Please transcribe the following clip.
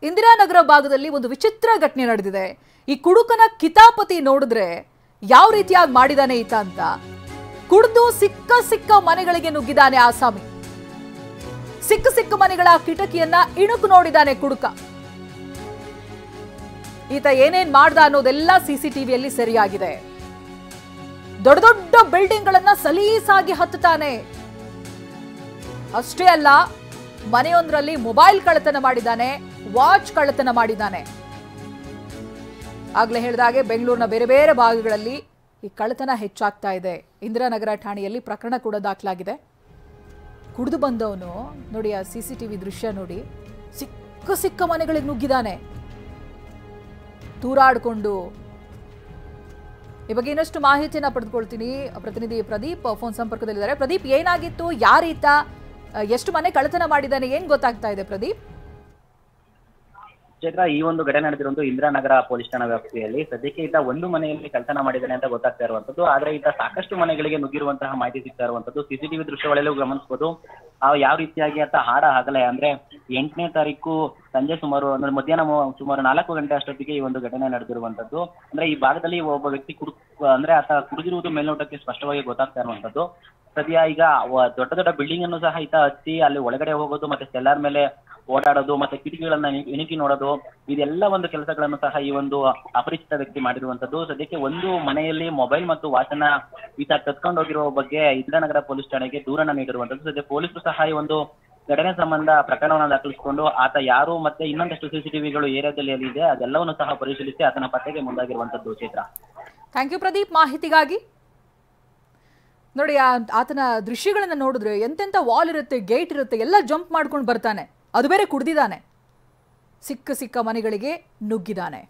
ಇಂದಿರಾನಗರ ಭಾಗದಲ್ಲಿ ಒಂದು ವಿಚಿತ್ರ ಘಟನೆ ನಡೆದಿದೆ. ಈ ಕುಡುಕನ ಕಿತಾಪತಿ ನೋಡಿದ್ರೆ ಯಾವ ರೀತಿಯಾಗಿ ಮಾಡಿದಾನೆ ಈತ ಅಂತ. ಕುಡಿದು ಸಿಕ್ಕ ಸಿಕ್ಕ ಮನೆಗಳಿಗೆ ನುಗ್ಗಿದಾನೆ ಆಸಾಮಿ. ಸಿಕ್ಕ ಸಿಕ್ಕ ಮನೆಗಳ ಕಿಟಕಿಯನ್ನ ಇಣುಕು ನೋಡಿದಾನೆ ಕುಡುಕ. ಈತ ಏನೇನ್ ಮಾಡ್ದ ಅನ್ನೋದೆಲ್ಲ ಸಿಸಿಟಿವಿಯಲ್ಲಿ ಸರಿಯಾಗಿದೆ. ದೊಡ್ಡ ದೊಡ್ಡ ಬಿಲ್ಡಿಂಗ್ ಗಳನ್ನ ಸಲೀಸಾಗಿ ಹತ್ತುತ್ತಾನೆ. ಅಷ್ಟೇ ಅಲ್ಲ, ಮನೆಯೊಂದರಲ್ಲಿ ಮೊಬೈಲ್ ಕಳ್ಳತನ ಮಾಡಿದ್ದಾನೆ, ವಾಚ್ ಕಳ್ಳತನ ಮಾಡಿದ್ದಾನೆ. ಆಗ್ಲೇ ಹೇಳಿದಾಗೆ ಬೆಂಗಳೂರಿನ ಬೇರೆ ಬೇರೆ ಭಾಗಗಳಲ್ಲಿ ಈ ಕಳ್ಳತನ ಹೆಚ್ಚಾಗ್ತಾ ಇದೆ. ಇಂದಿರಾನಗರ ಠಾಣೆಯಲ್ಲಿ ಪ್ರಕರಣ ಕೂಡ ದಾಖಲಾಗಿದೆ. ಕುಡಿದು ಬಂದವನು ನೋಡಿ, ಆ ಸಿಸಿಟಿವಿ ದೃಶ್ಯ ನೋಡಿ, ಸಿಕ್ಕ ಸಿಕ್ಕ ಮನೆಗಳಿಗೆ ನುಗ್ಗಿದ್ದಾನೆ ತೂರಾಡಿಕೊಂಡು. ಈ ಬಗ್ಗೆ ಇನ್ನಷ್ಟು ಮಾಹಿತಿಯನ್ನ ಪಡೆದುಕೊಳ್ತೀನಿ. ಪ್ರತಿನಿಧಿ ಪ್ರದೀಪ್ ಫೋನ್ ಸಂಪರ್ಕದಲ್ಲಿದ್ದಾರೆ. ಪ್ರದೀಪ್, ಏನಾಗಿತ್ತು, ಯಾರೀತ, ಎಷ್ಟು ಮನೆ ಕಳ್ಳತನ ಮಾಡಿದ್ದಾನೆ, ಏನ್ ಗೊತ್ತಾಗ್ತಾ ಇದೆ ಪ್ರದೀಪ್? ಚೈತ್ರ, ಈ ಒಂದು ಘಟನೆ ನಡೆದಿರುವಂತದ್ದು ಇಂದಿರಾನಗರ ಪೊಲೀಸ್ ಠಾಣಾ ವ್ಯಾಪ್ತಿಯಲ್ಲಿ. ಸದ್ಯಕ್ಕೆ ಈತ ಒಂದು ಮನೆಯಲ್ಲಿ ಕಳ್ಳತನ ಮಾಡಿದ್ದಾನೆ ಅಂತ ಗೊತ್ತಾಗ್ತಾ ಇರುವಂತದ್ದು. ಆದ್ರೆ ಈತ ಸಾಕಷ್ಟು ಮನೆಗಳಿಗೆ ನುಗ್ಗಿರುವಂತಹ ಮಾಹಿತಿ ಸಿಗ್ತಾ ಇರುವಂತದ್ದು. ಸಿಸಿಟಿವಿ ದೃಶ್ಯಗಳಲ್ಲೂ ಗಮನಿಸಬಹುದು ಯಾವ ರೀತಿಯಾಗಿ ಆತ ಹಾಡ ಹಗಲೇ ಅಂದ್ರೆ 8ನೇ ತಾರೀಕು ಸಂಜೆ ಸುಮಾರು ಮಧ್ಯಾಹ್ನ ಸುಮಾರು 4 ಗಂಟೆ ಅಷ್ಟೊತ್ತಿಗೆ ಈ ಒಂದು ಘಟನೆ ನಡೆದಿರುವಂತದ್ದು. ಅಂದ್ರೆ ಈ ಭಾಗದಲ್ಲಿ ಒಬ್ಬ ವ್ಯಕ್ತಿ ಅಂದ್ರೆ ಆತ ಕುಡಿದಿರುವುದು ಮೇಲ್ನೋಟಕ್ಕೆ ಸ್ಪಷ್ಟವಾಗಿ ಗೊತ್ತಾಗ್ತಾ ಇರುವಂತದ್ದು. ಸದ್ಯ ಈಗ ದೊಡ್ಡ ದೊಡ್ಡ ಬಿಲ್ಡಿಂಗ್ ಅನ್ನು ಸಹ ಈತ ಹಚ್ಚಿ ಅಲ್ಲಿ ಒಳಗಡೆ ಹೋಗೋದು, ಮತ್ತೆ ಸೆಲ್ಲಾರ್ ಮೇಲೆ ಓಡಾಡೋದು, ಮತ್ತೆ ಕಿಟಕಿಗಳನ್ನ ಇಣುಕಿ ನೋಡೋದು, ಇದೆಲ್ಲ ಒಂದು ಕೆಲಸಗಳನ್ನು ಸಹ ಈ ಒಂದು ಅಪರಿಚಿತ ವ್ಯಕ್ತಿ ಮಾಡಿರುವಂತದ್ದು. ಸದ್ಯಕ್ಕೆ ಒಂದು ಮನೆಯಲ್ಲಿ ಮೊಬೈಲ್ ಮತ್ತು ವಾಚನ ಈತ ಕತ್ಕೊಂಡು ಹೋಗಿರುವ ಬಗ್ಗೆ ಇಂದಿರಾನಗರ ಪೊಲೀಸ್ ಠಾಣೆಗೆ ದೂರನ್ನ ನೀಡಿರುವಂತದ್ದು. ಸದ್ಯ ಪೊಲೀಸರು ಸಹ ಈ ಒಂದು ಘಟನೆ ಸಂಬಂಧ ಪ್ರಕರಣವನ್ನು ದಾಖಲಿಸಿಕೊಂಡು ಆತ ಯಾರು ಮತ್ತೆ ಇನ್ನೊಂದಷ್ಟು ಸಿಸಿಟಿವಿಗಳು ಏರಿಯಾದಲ್ಲಿ ಇದೆ ಅದೆಲ್ಲವನ್ನು ಸಹ ಪರಿಶೀಲಿಸಿ ಆತನ ಪತ್ತೆಗೆ ಮುಂದಾಗಿರುವಂತದ್ದು. ಚೈತ್ರ, ಥ್ಯಾಂಕ್ ಯು ಪ್ರದೀಪ್ ಮಾಹಿತಿಗಾಗಿ. ನೋಡಿ, ಆತನ ದೃಶ್ಯಗಳನ್ನ ನೋಡಿದ್ರೆ ಎಂತೆಂತ ವಾಲ್ ಇರುತ್ತೆ, ಗೇಟ್ ಇರುತ್ತೆ, ಎಲ್ಲ ಜಂಪ್ ಮಾಡ್ಕೊಂಡು ಬರ್ತಾನೆ. ಅದು ಬೇರೆ ಕುಡ್ದಿದ್ದಾನೆ, ಸಿಕ್ಕ ಸಿಕ್ಕ ಮನೆಗಳಿಗೆ ನುಗ್ಗಿದ್ದಾನೆ.